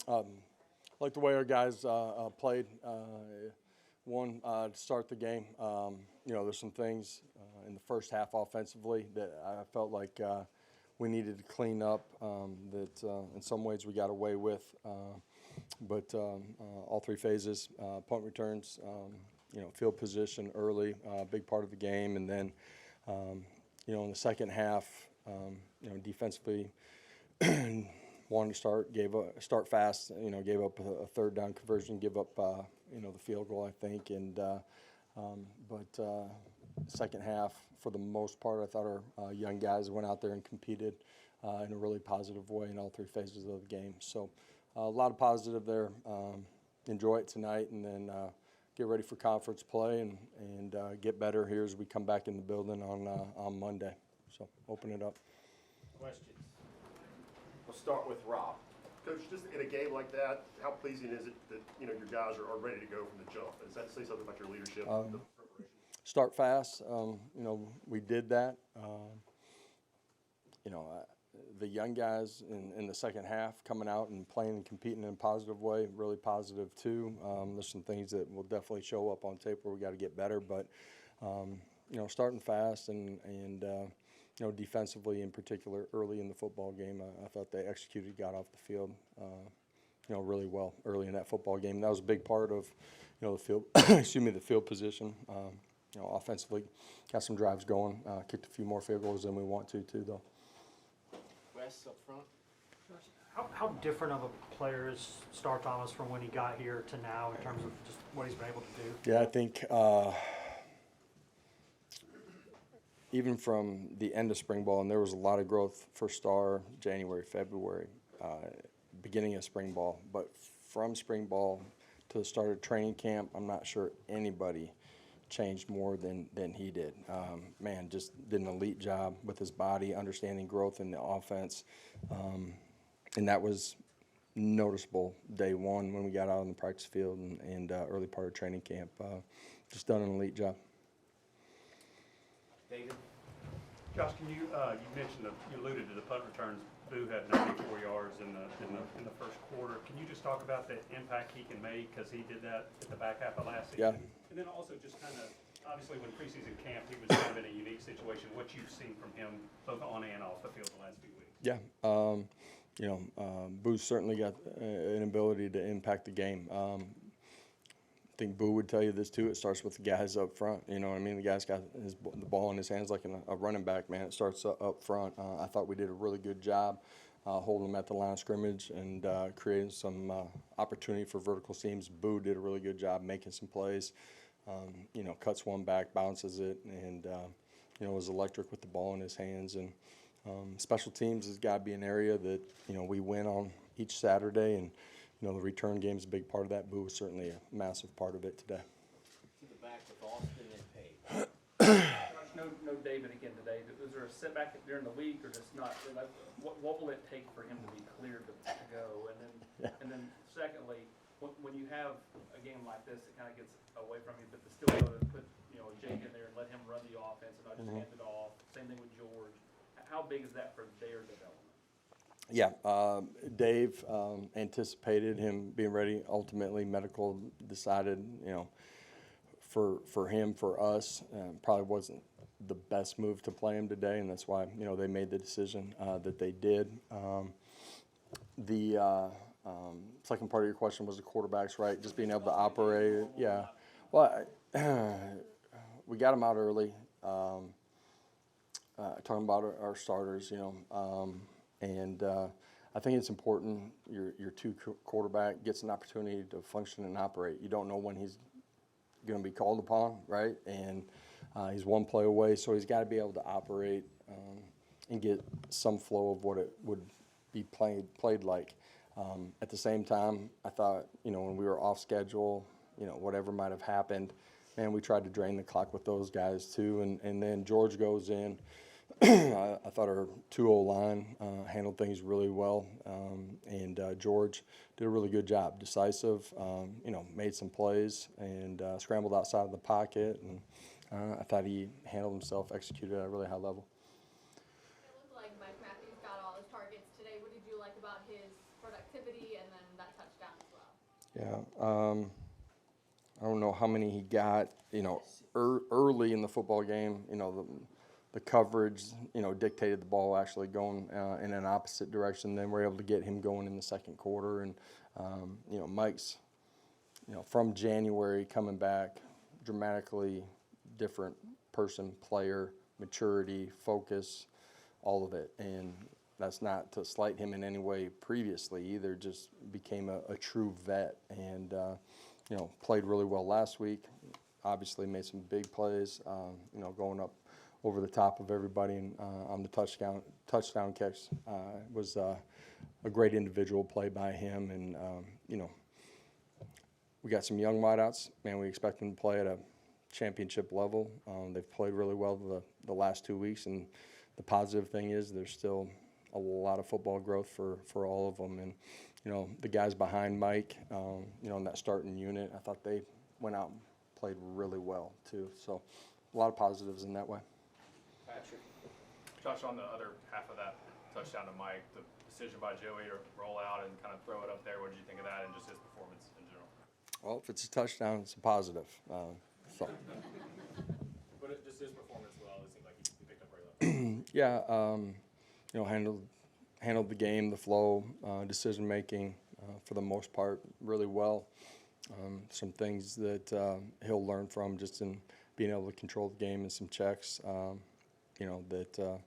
Like the way our guys played. To start the game. There's some things in the first half offensively that I felt like we needed to clean up. That in some ways we got away with, but all three phases, punt returns, field position early, big part of the game, and then in the second half, defensively. Wanted to start fast. Gave up a third down conversion, give up the field goal, I think, but second half for the most part, I thought our young guys went out there and competed in a really positive way in all three phases of the game. So a lot of positive there. Enjoy it tonight, and then get ready for conference play and get better here as we come back in the building on Monday. So open it up. Questions? We'll start with Rob. Coach, just in a game like that, how pleasing is it that your guys are ready to go from the jump? Does that say something about your leadership? The preparation? Start fast. We did that. The young guys in the second half coming out and playing and competing in a positive way, really positive too. There's some things that will definitely show up on tape where we got to get better, but starting fast and defensively in particular, early in the football game, I thought they executed, got off the field, really well early in that football game. That was a big part of, the field, the field position. Offensively, got some drives going, kicked a few more field goals than we want to too, though. Wes up front. How different of a player is Star Thomas from when he got here to now in terms of just what he's been able to do? Yeah, I think even from the end of spring ball, and there was a lot of growth for Star January, February, beginning of spring ball. But from spring ball to the start of training camp, I'm not sure anybody changed more than he did. Just did an elite job with his body, understanding growth in the offense. And that was noticeable day one when we got out on the practice field and early part of training camp. Just done an elite job. David? Josh, can you mentioned you alluded to the punt returns. Boo had 94 yards in the first quarter. Can you just talk about the impact he can make, because he did that at the back half of last season? Yeah. And then also just kind of, obviously when preseason camp, he was kind of in a unique situation. What you've seen from him both on and off the field the last few weeks? Yeah. Boo certainly got an ability to impact the game. I think Boo would tell you this too. It starts with the guys up front. You know what I mean? The guy's got the ball in his hands like a running back, man. It starts up front. I thought we did a really good job holding them at the line of scrimmage and creating some opportunity for vertical seams. Boo did a really good job making some plays. Cuts one back, bounces it, and was electric with the ball in his hands. And special teams has got to be an area that we win on each Saturday, and the return game is a big part of that. Boo was certainly a massive part of it today. To the back with Austin and Page. Josh, no David again today. Was there a setback during the week, or just not? Like, what will it take for him to be cleared to go? And then secondly, when you have a game like this, it kind of gets away from you, but to still go to put Jake in there and let him run the offense and not just hand it off. Same thing with George. How big is that for their development? Yeah, Dave anticipated him being ready. Ultimately, medical decided, for him, for us, probably wasn't the best move to play him today, and that's why they made the decision that they did. The second part of your question was the quarterbacks, right? Just being able to operate. Yeah. Well, we got him out early. Talking about our starters, and I think it's important your two quarterback gets an opportunity to function and operate. You don't know when he's going to be called upon, right? And he's one play away, so he's got to be able to operate and get some flow of what it would be played like. At the same time, I thought, when we were off schedule, whatever might have happened, man, we tried to drain the clock with those guys too. And then George goes in. I thought our 2-0 line handled things really well, and George did a really good job, decisive, made some plays and scrambled outside of the pocket, and I thought he handled himself, executed at a really high level. It looked like Mike Matthews got all his targets today. What did you like about his productivity and then that touchdown as well. Yeah. I don't know how many he got, early in the football game, the coverage, dictated the ball actually going in an opposite direction. Then we're able to get him going in the second quarter. And, Mike's, from January coming back, dramatically different person, player, maturity, focus, all of it. And that's not to slight him in any way previously either, just became a true vet and, played really well last week. Obviously made some big plays, going up over the top of everybody and, on the touchdown catch. Was a great individual play by him. And, we got some young wideouts. Man, we expect them to play at a championship level. They've played really well the last 2 weeks. And the positive thing is there's still a lot of football growth for all of them. And, the guys behind Mike, in that starting unit, I thought they went out and played really well too. So a lot of positives in that way. Patrick. Josh, on the other half of that touchdown to Mike, the decision by Joey to roll out and kind of throw it up there, what did you think of that and just his performance in general? Well, if it's a touchdown, it's a positive. So. But just his performance, well, it seemed like he picked up very well. Yeah, handled the game, the flow, decision making for the most part really well. Some things that he'll learn from just in being able to control the game and some checks, that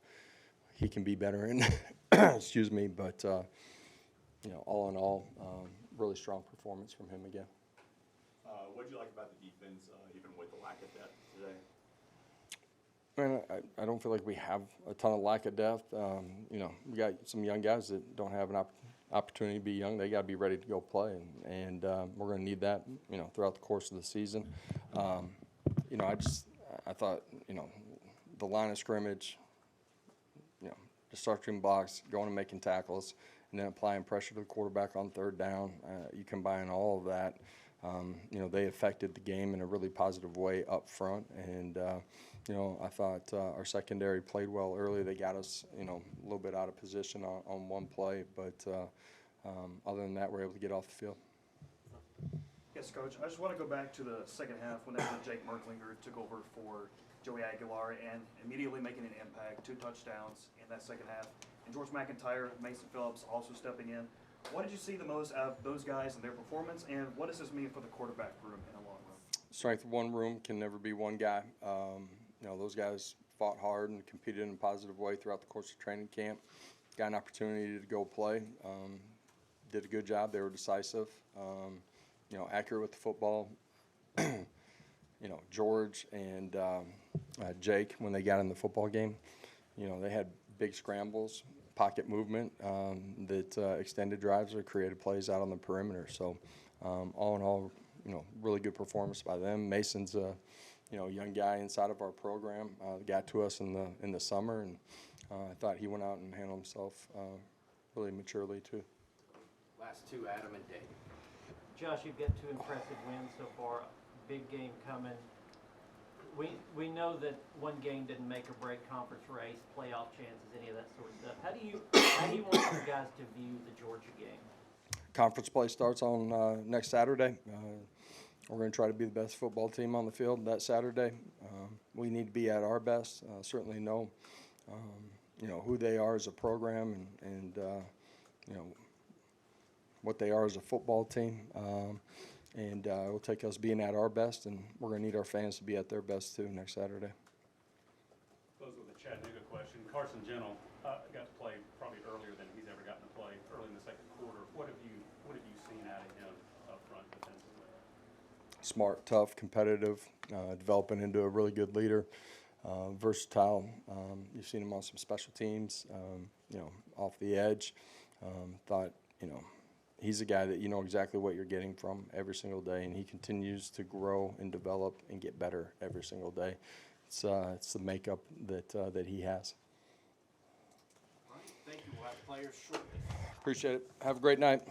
he can be better in. Excuse me, but all in all, really strong performance from him again. What did you like about the defense, even with the lack of depth today? Man, I don't feel like we have a ton of lack of depth. We got some young guys that don't have an opportunity to be young. They got to be ready to go play, and we're going to need that, throughout the course of the season. I thought, the line of scrimmage, the starting blocks, going and making tackles, and then applying pressure to the quarterback on third down. You combine all of that. They affected the game in a really positive way up front, and I thought our secondary played well early. They got us, a little bit out of position on one play, but other than that, we're able to get off the field. Yes, Coach. I just want to go back to the second half when Jake Merklinger took over for Joey Aguilar and immediately making an impact, 2 touchdowns in that second half. And George McIntyre, Mason Phillips also stepping in. What did you see the most out of those guys and their performance, and what does this mean for the quarterback room in the long run? Strength of one room can never be one guy. Those guys fought hard and competed in a positive way throughout the course of training camp. Got an opportunity to go play. Did a good job. They were decisive. Accurate with the football. George and Jake, when they got in the football game, they had big scrambles, pocket movement that extended drives or created plays out on the perimeter. So all in all, really good performance by them. Mason's a young guy inside of our program. Got to us in the summer, and I thought he went out and handled himself really maturely too. Last two, Adam and Dave. Josh, you've got 2 impressive wins so far. Big game coming. We know that one game didn't make or break conference race, playoff chances, any of that sort of stuff. How do you want your guys to view the Georgia game? Conference play starts on next Saturday. We're going to try to be the best football team on the field that Saturday. We need to be at our best. Certainly know, who they are as a program and what they are as a football team. And it will take us being at our best, and we're going to need our fans to be at their best too next Saturday. Close with a Chattanooga question. Carson Gentle got to play probably earlier than he's ever gotten to play early in the second quarter. What have you seen out of him up front defensively? Smart, tough, competitive, developing into a really good leader, versatile. You've seen him on some special teams, off the edge. Thought, he's a guy that you know exactly what you're getting from every single day, and he continues to grow and develop and get better every single day. It's the makeup that he has. All right, thank you. We'll have players shortly. Appreciate it. Have a great night.